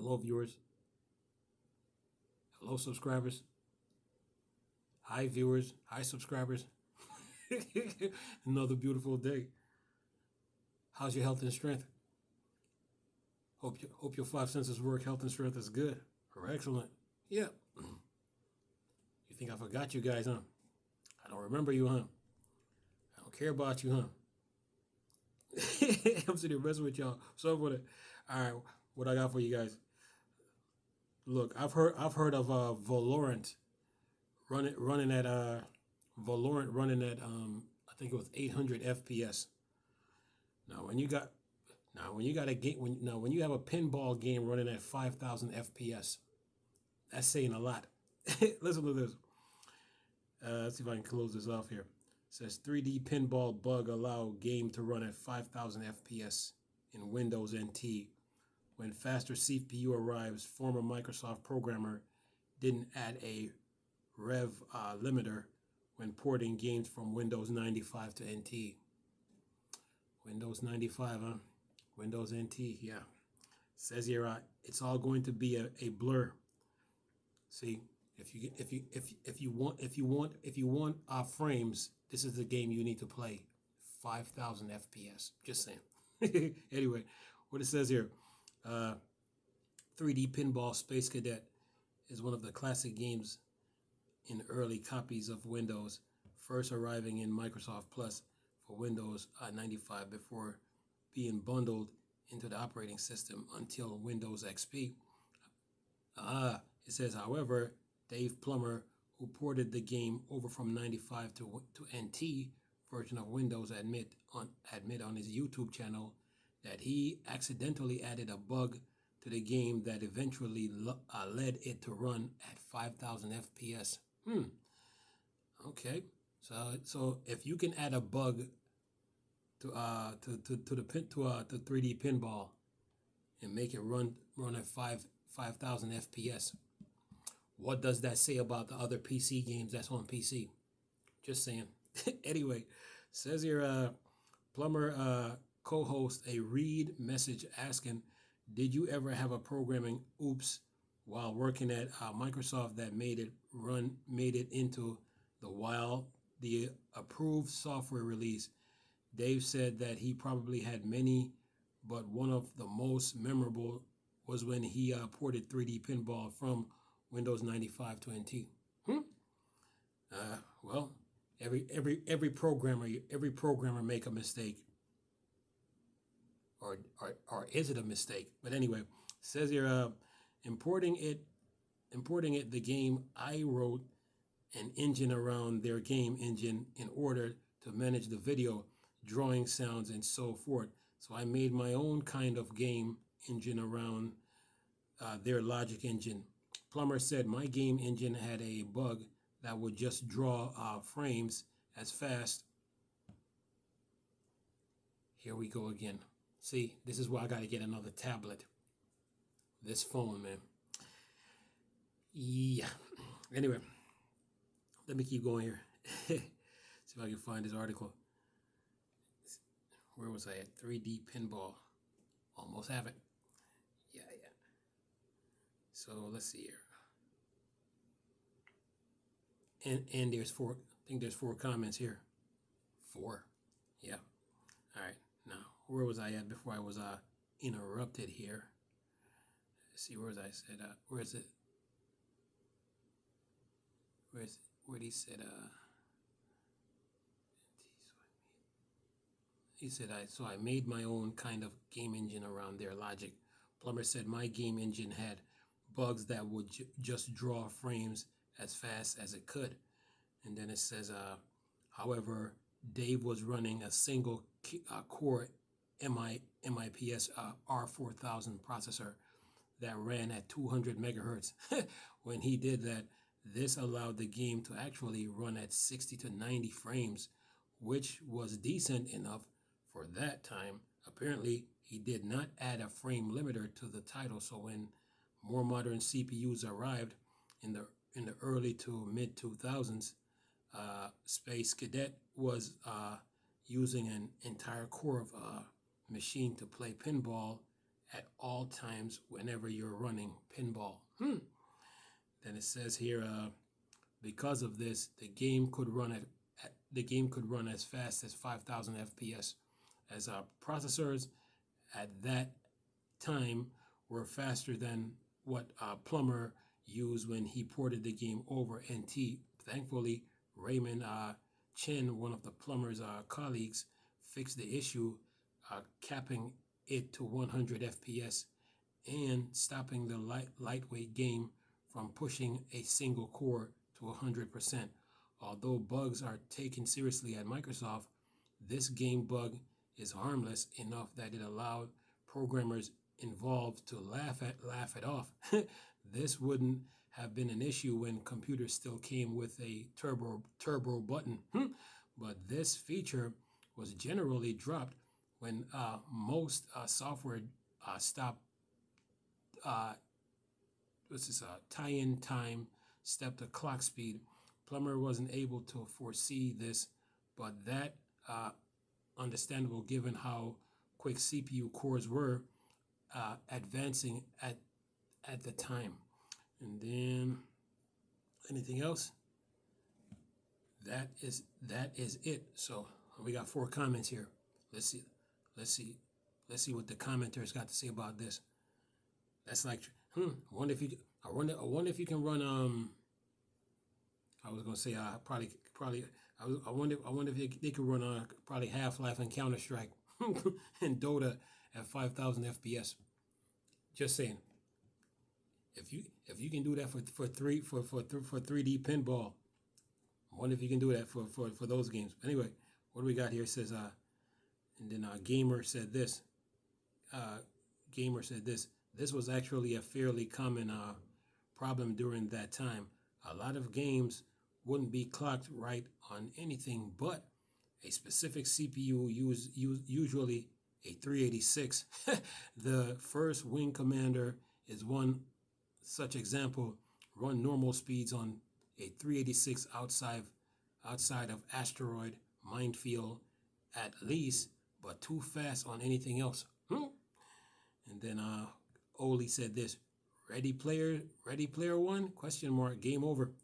Hello, viewers. Hello, subscribers. Hi, viewers. Hi, subscribers. Another beautiful day. How's your health and strength? Hope your five senses work. Health and strength is good or excellent. Yeah. You think I forgot you guys, huh? I don't remember you, huh? I don't care about you, huh? I'm sitting here messing with y'all. So for it. All right, what I got for you guys? Look, I've heard of Valorant running at I think it was 800 FPS. Now when you got when you got a game when you have a pinball game running at 5,000 FPS, that's saying a lot. Listen to this. Let's see if I can close this off here. It says 3D pinball bug allow game to run at 5,000 FPS in Windows NT. When faster CPU arrives, former Microsoft programmer didn't add a rev limiter when porting games from Windows 95 to NT. Windows 95, huh? Windows NT, yeah. Says here, it's all going to be a blur. See, if you want frames, this is the game you need to play. 5,000 FPS. Just saying. Anyway, what it says here, 3D Pinball Space Cadet is one of the classic games in early copies of Windows, first arriving in Microsoft Plus for Windows 95 before being bundled into the operating system until Windows XP. It says, however, Dave Plummer, who ported the game over from 95 to NT version of Windows, admit on his YouTube channel that he accidentally added a bug to the game that eventually led it to run at 5,000 FPS. Okay, so if you can add a bug to the 3D pinball and make it run at 5,000 FPS, what does that say about the other PC games that's on PC? Just saying. Anyway, says here, Plummer co-host a read message asking, "Did you ever have a programming oops while working at Microsoft that made it into the approved software release?" Dave said that he probably had many, but one of the most memorable was when he ported 3D Pinball from Windows 95 to NT. Well, every programmer make a mistake, or is it a mistake? But anyway, it says here, importing it, the game, I wrote an engine around their game engine in order to manage the video, drawing sounds, and so forth. So I made my own kind of game engine around their logic engine. Plummer said my game engine had a bug that would just draw frames as fast. Here we go again. See, this is why I got to get another tablet. This phone, man. Yeah. Anyway, let me keep going here. See if I can find this article. Where was I at? 3D Pinball. Almost have it. Yeah. So let's see here. And there's four. I think there's 4 comments here. 4. Yeah. All right. Now, where was I at before I was interrupted here? Let's see, where was I said? Where is it? Where he said? He said, I made my own kind of game engine around their logic. Plummer said my game engine had bugs that would just draw frames as fast as it could. And then it says, however, Dave was running a single core MIPS R4000 processor that ran at 200 megahertz. When he did that, this allowed the game to actually run at 60 to 90 frames, which was decent enough for that time. Apparently, he did not add a frame limiter to the title, so when more modern CPUs arrived in the early to mid 2000s, Space Cadet was using an entire core of machine to play pinball at all times whenever you're running pinball. Then it says here, because of this, the game could run as fast as 5,000 FPS, as processors at that time were faster than what Plummer used when he ported the game over NT. Thankfully, Raymond Chen, one of the Plummer's colleagues, fixed the issue, capping it to 100 FPS and stopping the lightweight game from pushing a single core to 100%. Although bugs are taken seriously at Microsoft, this game bug is harmless enough that it allowed programmers involved to laugh it off. This wouldn't have been an issue when computers still came with a turbo button. But this feature was generally dropped when most software stopped tie-in time, step to clock speed. Plummer wasn't able to foresee this, but that understandable given how quick CPU cores were advancing at the time. And then anything else? That is it. So we got 4 comments here. Let's see what the commenters got to say about this. That's like, I wonder if you can run I was gonna say probably I wonder if they could run probably Half-Life and Counter-Strike and Dota at 5,000 FPS. Just saying. If you can do that for 3D pinball, I wonder if you can do that for those games. Anyway, what do we got here? It says and then Gamer said this. This was actually a fairly common problem during that time. A lot of games wouldn't be clocked right on anything but a specific CPU, usually a 386. The first Wing Commander is one such example. Run normal speeds on a 386 outside of Asteroid Minefield at least, but too fast on anything else. And then Oli said this, Ready Player One? ? Game over.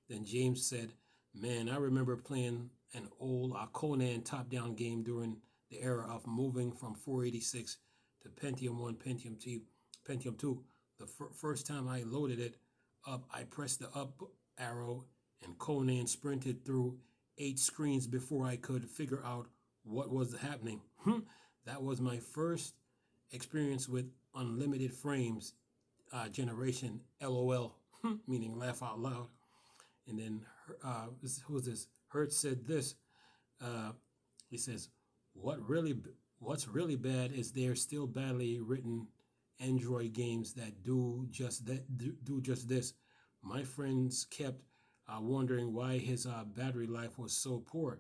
Then James said, man, I remember playing an old Conan top-down game during the era of moving from 486 to Pentium 1, Pentium 2. The first time I loaded it up, I pressed the up arrow and Conan sprinted through 8 screens before I could figure out what was happening. That was my first experience with unlimited frames generation, LOL, meaning laugh out loud. And then, who's this? Hertz said this. He says, what's really bad is there still badly written Android games that do just this. My friends kept wondering why his battery life was so poor.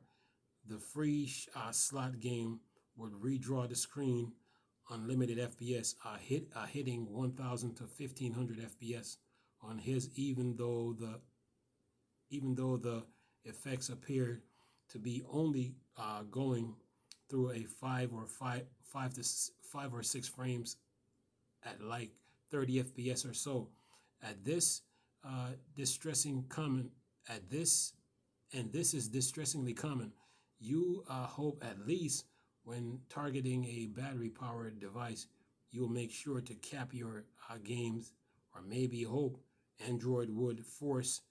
The free slot game would redraw the screen unlimited FPS, hitting 1,000 to 1,500 FPS on his, even though the effects appeared to be only going through a 5 or 6 frames at like 30 FPS or so. At this distressing common, and this is distressingly common. You hope at least when targeting a battery-powered device, you'll make sure to cap your games, or maybe hope Android would force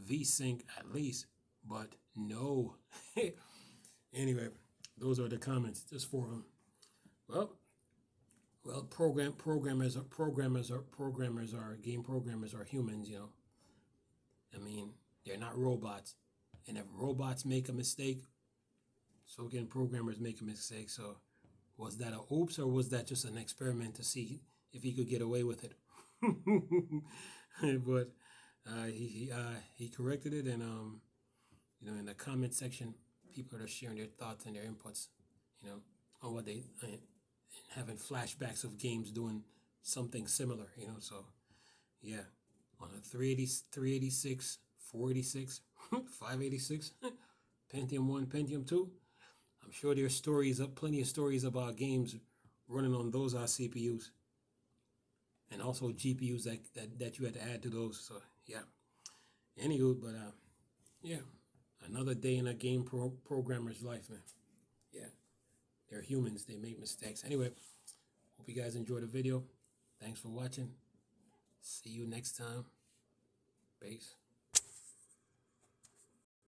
VSync at least, but no. Anyway, those are the comments, just for them. Well, game programmers are humans, you know. I mean, they're not robots. And if robots make a mistake, so can programmers make a mistake. So was that a oops, or was that just an experiment to see if he could get away with it? But he corrected it, and in the comment section, people are sharing their thoughts and their inputs, on what they having flashbacks of games doing something similar, So yeah, on a 386, 486, 586, Pentium 1, Pentium 2. I'm sure there's plenty of stories about games running on those are CPUs and also GPUs that you had to add to those. So yeah. Anywho, but yeah, another day in a game programmer's life, man. Yeah, they're humans. They make mistakes. Anyway, hope you guys enjoyed the video. Thanks for watching. See you next time. Peace.